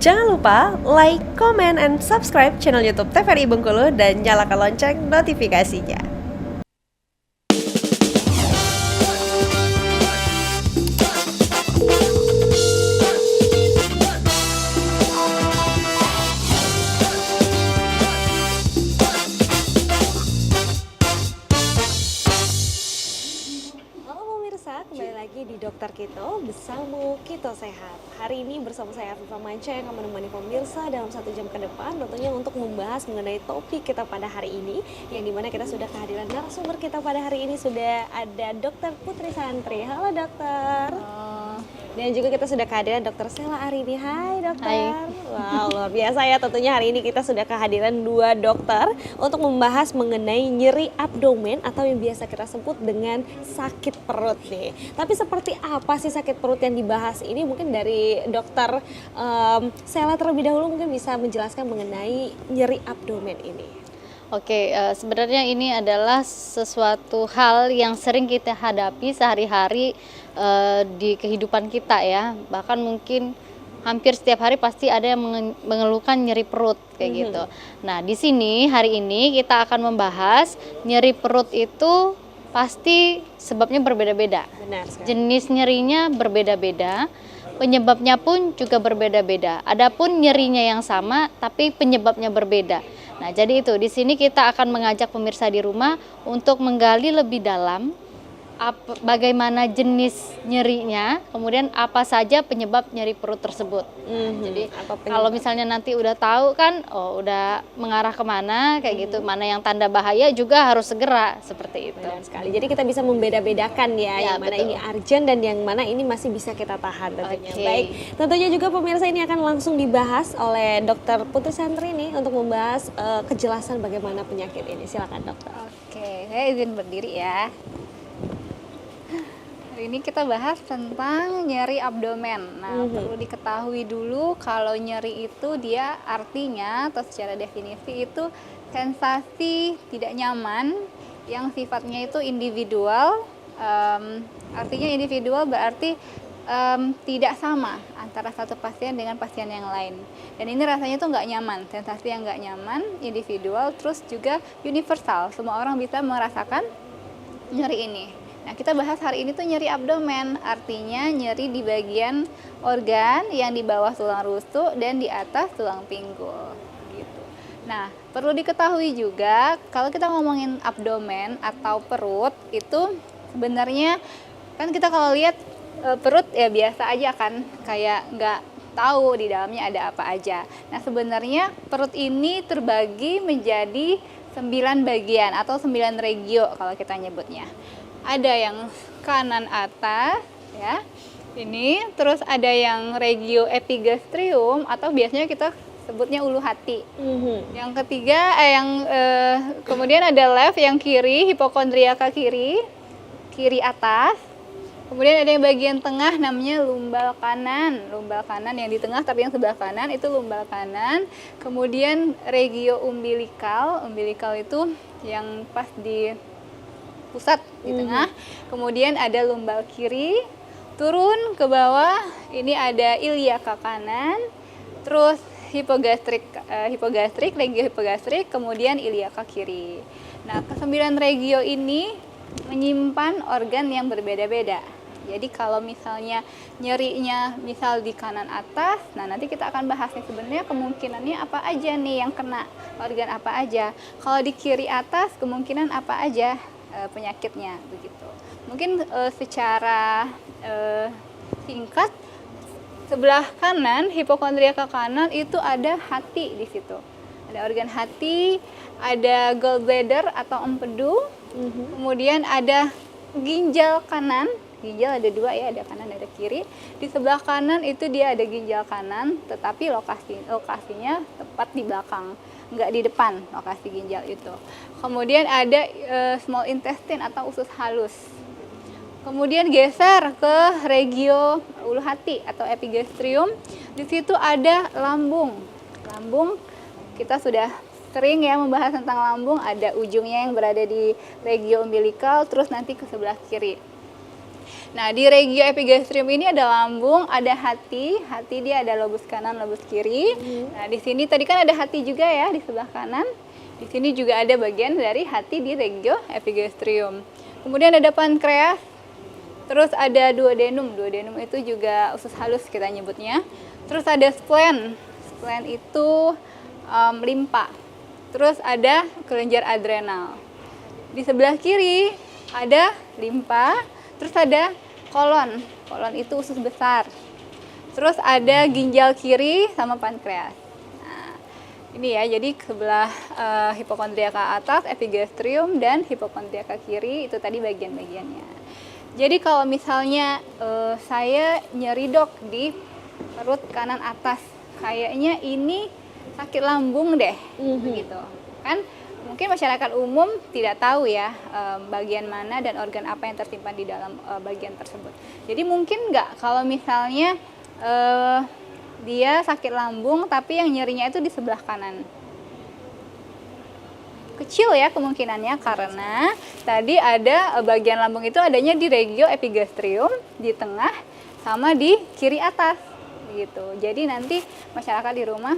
Jangan lupa like, comment, and subscribe channel YouTube TVRI Bengkulu dan nyalakan lonceng notifikasinya. Kembali lagi di Dokter Kito bersama Kito Sehat. Hari ini bersama saya Afifa Manca yang akan menemani pemirsa dalam 1 jam ke depan, tentunya untuk membahas mengenai topik kita pada hari ini, yang dimana kita sudah kehadiran narasumber kita pada hari ini sudah ada Dokter Putri Santri. Halo dokter. Dan juga kita sudah kehadiran Dokter Sela Arini. Hai dokter. Hai. Wow, luar biasa ya, tentunya hari ini kita sudah kehadiran 2 dokter untuk membahas mengenai nyeri abdomen atau yang biasa kita sebut dengan sakit perut nih. Tapi seperti apa sih sakit perut yang dibahas ini? Mungkin dari dokter Sela terlebih dahulu mungkin bisa menjelaskan mengenai nyeri abdomen ini. Oke, sebenarnya ini adalah sesuatu hal yang sering kita hadapi sehari-hari di kehidupan kita ya. Bahkan mungkin hampir setiap hari pasti ada yang mengeluhkan nyeri perut kayak gitu. Nah, di sini hari ini kita akan membahas nyeri perut itu pasti sebabnya berbeda-beda. Benar sekali. Jenis nyerinya berbeda-beda. Penyebabnya pun juga berbeda-beda. Adapun nyerinya yang sama tapi penyebabnya berbeda. Nah, jadi itu di sini kita akan mengajak pemirsa di rumah untuk menggali lebih dalam bagaimana jenis nyerinya, kemudian apa saja penyebab nyeri perut tersebut. Jadi kalau misalnya nanti udah tahu kan, udah mengarah kemana kayak gitu, mana yang tanda bahaya juga harus segera seperti itu. Benar sekali. Jadi kita bisa membeda-bedakan ya, yang mana betul. ini urgent dan yang mana ini masih bisa kita tahan tentunya. Oke. Baik, tentunya juga pemirsa ini akan langsung dibahas oleh Dokter Putri Santri nih untuk membahas kejelasan bagaimana penyakit ini. Silakan dokter. Oke, saya izin berdiri ya. Hari ini kita bahas tentang nyeri abdomen. Nah, perlu diketahui dulu kalau nyeri itu dia artinya atau secara definisi itu sensasi tidak nyaman yang sifatnya itu individual. Artinya individual berarti tidak sama antara satu pasien dengan pasien yang lain. Dan ini rasanya tuh nggak nyaman, sensasi yang nggak nyaman, individual, terus juga universal. Semua orang bisa merasakan nyeri ini. Nah, kita bahas hari ini tuh nyeri abdomen, artinya nyeri di bagian organ yang di bawah tulang rusuk dan di atas tulang pinggul gitu. Nah, perlu diketahui juga kalau kita ngomongin abdomen atau perut itu sebenarnya kan kita kalau lihat perut ya biasa aja kan, kayak nggak tahu di dalamnya ada apa aja. Nah, sebenarnya perut ini terbagi menjadi 9 bagian atau 9 regio kalau kita nyebutnya. Ada yang kanan atas ya, ini terus ada yang regio epigastrium atau biasanya kita sebutnya ulu hati. Yang ketiga kemudian ada left yang kiri, hipokondriaka kiri atas. Kemudian ada yang bagian tengah namanya lumbal kanan yang di tengah tapi yang sebelah kanan itu lumbal kanan. Kemudian regio umbilikal itu yang pas di pusat di tengah. Kemudian ada lumbal kiri, turun ke bawah ini ada iliaka kanan, terus hipogastrik, regio hipogastrik, kemudian iliaka kiri. Nah, ke-9 regio ini menyimpan organ yang berbeda-beda. Jadi kalau misalnya nyerinya misal di kanan atas, nah nanti kita akan bahas nih sebenarnya kemungkinannya apa aja nih yang kena, organ apa aja. Kalau di kiri atas kemungkinan apa aja penyakitnya begitu. Mungkin secara singkat sebelah kanan hipokondriaka kanan itu ada hati di situ. Ada organ hati, ada gallbladder atau empedu. Kemudian ada ginjal kanan. Ginjal ada 2 ya, ada kanan ada kiri. Di sebelah kanan itu dia ada ginjal kanan, tetapi lokasinya tepat di belakang, nggak di depan lokasi ginjal itu. Kemudian ada small intestine atau usus halus. Kemudian geser ke regio ulu hati atau epigastrium. Di situ ada lambung. Lambung kita sudah sering ya membahas tentang lambung, ada ujungnya yang berada di regio umbilikal, terus nanti ke sebelah kiri. Nah, di regio epigastrium ini ada lambung, ada hati dia ada lobus kanan, lobus kiri. Nah, di sini tadi kan ada hati juga ya di sebelah kanan. Di sini juga ada bagian dari hati di regio epigastrium. Kemudian ada pankreas, terus ada duodenum. Duodenum itu juga usus halus kita nyebutnya. Terus ada spleen. Spleen itu limpa. Terus ada kelenjar adrenal. Di sebelah kiri ada limpa, terus ada kolon. Kolon itu usus besar. Terus ada ginjal kiri sama pankreas. Nah, ini ya, jadi sebelah hipokondria ke atas epigastrium dan hipokondria ke kiri itu tadi bagian-bagiannya. Jadi kalau misalnya saya nyeri dok di perut kanan atas, kayaknya ini sakit lambung deh, gitu kan? Mungkin masyarakat umum tidak tahu ya bagian mana dan organ apa yang tersimpan di dalam bagian tersebut. Jadi mungkin nggak kalau misalnya dia sakit lambung tapi yang nyerinya itu di sebelah kanan. Kecil ya kemungkinannya karena tadi ada bagian lambung itu adanya di regio epigastrium, di tengah sama di kiri atas gitu. Jadi nanti masyarakat di rumah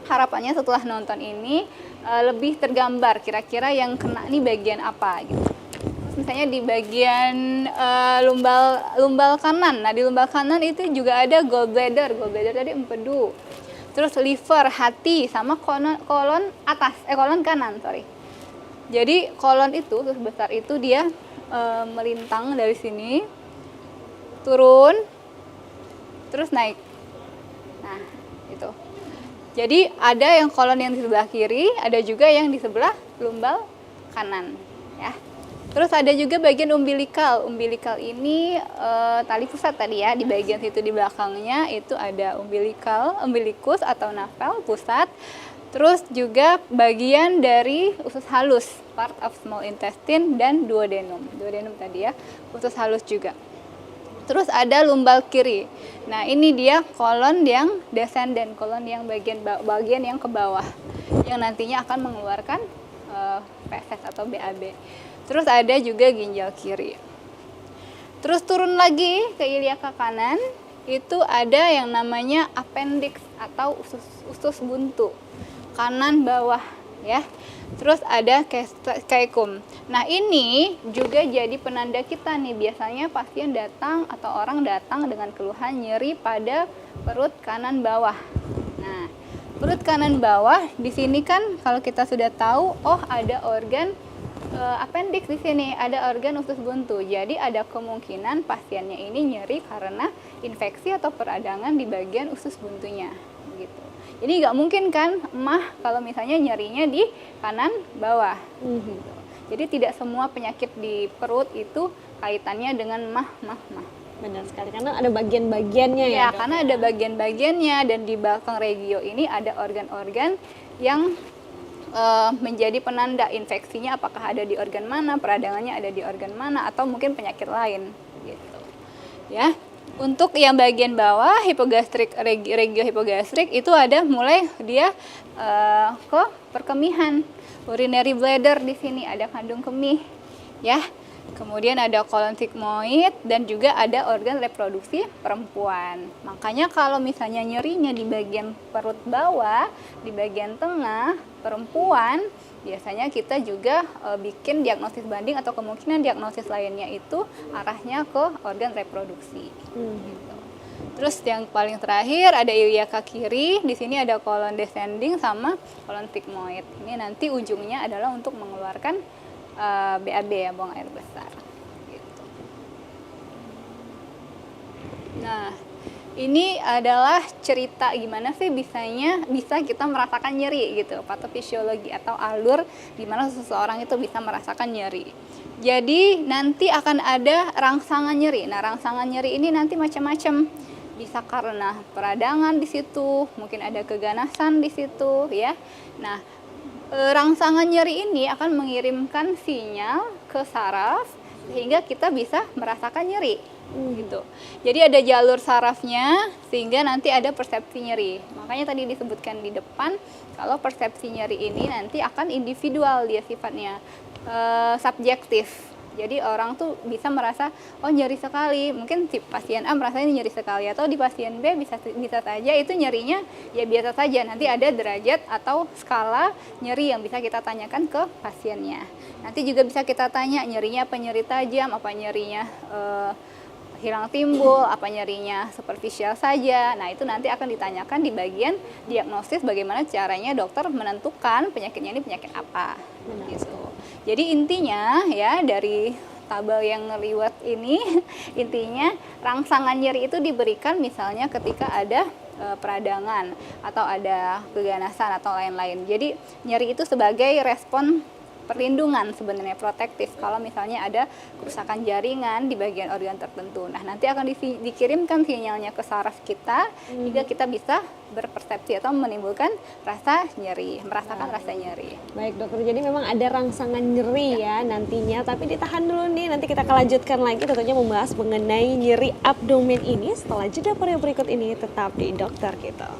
harapannya setelah nonton ini lebih tergambar kira-kira yang kena nih bagian apa gitu. Terus misalnya di bagian lumbal kanan. Nah, di lumbal kanan itu juga ada gallbladder. Gallbladder tadi empedu. Terus liver, hati sama kolon kanan, sorry. Jadi kolon itu sebesar itu dia melintang dari sini turun terus naik. Nah, itu. Jadi ada yang kolon yang di sebelah kiri, ada juga yang di sebelah lumbal kanan, ya. Terus ada juga bagian umbilikal. Umbilikal ini tali pusat tadi ya, di bagian situ di belakangnya itu ada umbilikus atau navel pusat. Terus juga bagian dari usus halus, part of small intestine dan duodenum. Duodenum tadi ya, usus halus juga. Terus ada lumbal kiri. Nah, ini dia kolon yang descendant, kolon yang bagian yang ke bawah, yang nantinya akan mengeluarkan feses atau BAB. Terus ada juga ginjal kiri. Terus turun lagi ke iliaka kanan, itu ada yang namanya appendix atau usus buntu, kanan bawah ya. Terus ada caecum. Nah, ini juga jadi penanda kita nih. Biasanya pasien datang atau orang datang dengan keluhan nyeri pada perut kanan bawah. Nah, perut kanan bawah di sini kan kalau kita sudah tahu, oh ada organ appendix di sini, ada organ usus buntu. Jadi ada kemungkinan pasiennya ini nyeri karena infeksi atau peradangan di bagian usus buntunya, gitu. Jadi nggak mungkin kan emah kalau misalnya nyerinya di kanan bawah. Gitu. Jadi tidak semua penyakit di perut itu kaitannya dengan mah. Benar sekali, karena ada bagian-bagiannya ya. Ya, karena ada bagian-bagiannya dan di belakang regio ini ada organ-organ yang menjadi penanda infeksinya apakah ada di organ mana, peradangannya ada di organ mana, atau mungkin penyakit lain. Gitu. Ya. Untuk yang bagian bawah hipogastrik, regio hipogastrik itu ada mulai dia ke perkemihan, urinary bladder di sini ada kandung kemih, ya. Kemudian ada kolon sigmoid dan juga ada organ reproduksi perempuan. Makanya kalau misalnya nyerinya di bagian perut bawah, di bagian tengah perempuan, biasanya kita juga bikin diagnosis banding atau kemungkinan diagnosis lainnya itu arahnya ke organ reproduksi. Gitu. Terus yang paling terakhir ada iliaka kiri, di sini ada kolon descending sama kolon sigmoid. Ini nanti ujungnya adalah untuk mengeluarkan BAB ya, buang air besar. Gitu. Nah, ini adalah cerita gimana sih bisa kita merasakan nyeri gitu, patofisiologi atau alur di mana seseorang itu bisa merasakan nyeri. Jadi nanti akan ada rangsangan nyeri. Nah, rangsangan nyeri ini nanti macam-macam. Bisa karena peradangan di situ, mungkin ada keganasan di situ ya. Nah, rangsangan nyeri ini akan mengirimkan sinyal ke saraf sehingga kita bisa merasakan nyeri. Gitu. Jadi ada jalur sarafnya sehingga nanti ada persepsi nyeri. Makanya tadi disebutkan di depan kalau persepsi nyeri ini nanti akan individual dia sifatnya subjektif. Jadi orang tuh bisa merasa, oh nyeri sekali, mungkin si pasien A merasa ini nyeri sekali, atau di pasien B bisa saja itu nyerinya ya biasa saja. Nanti ada derajat atau skala nyeri yang bisa kita tanyakan ke pasiennya. Nanti juga bisa kita tanya nyerinya apa nyeri tajam, apa nyerinya hilang timbul, apa nyerinya superficial saja. Nah, itu nanti akan ditanyakan di bagian diagnosis bagaimana caranya dokter menentukan penyakitnya ini penyakit apa. Gitu. Jadi intinya ya dari tabel yang ngeliwat ini intinya rangsangan nyeri itu diberikan misalnya ketika ada peradangan atau ada keganasan atau lain-lain. Jadi nyeri itu sebagai respon perlindungan sebenarnya protektif kalau misalnya ada kerusakan jaringan di bagian organ tertentu. Nah, nanti akan dikirimkan sinyalnya ke saraf kita hingga kita bisa berpersepsi atau menimbulkan rasa nyeri, merasakan rasa nyeri. Baik dokter, jadi memang ada rangsangan nyeri ya nantinya, tapi ditahan dulu nih, nanti kita akan lanjutkan lagi tentunya membahas mengenai nyeri abdomen ini setelah jeda pada berikut ini, tetap di Dokter Kita.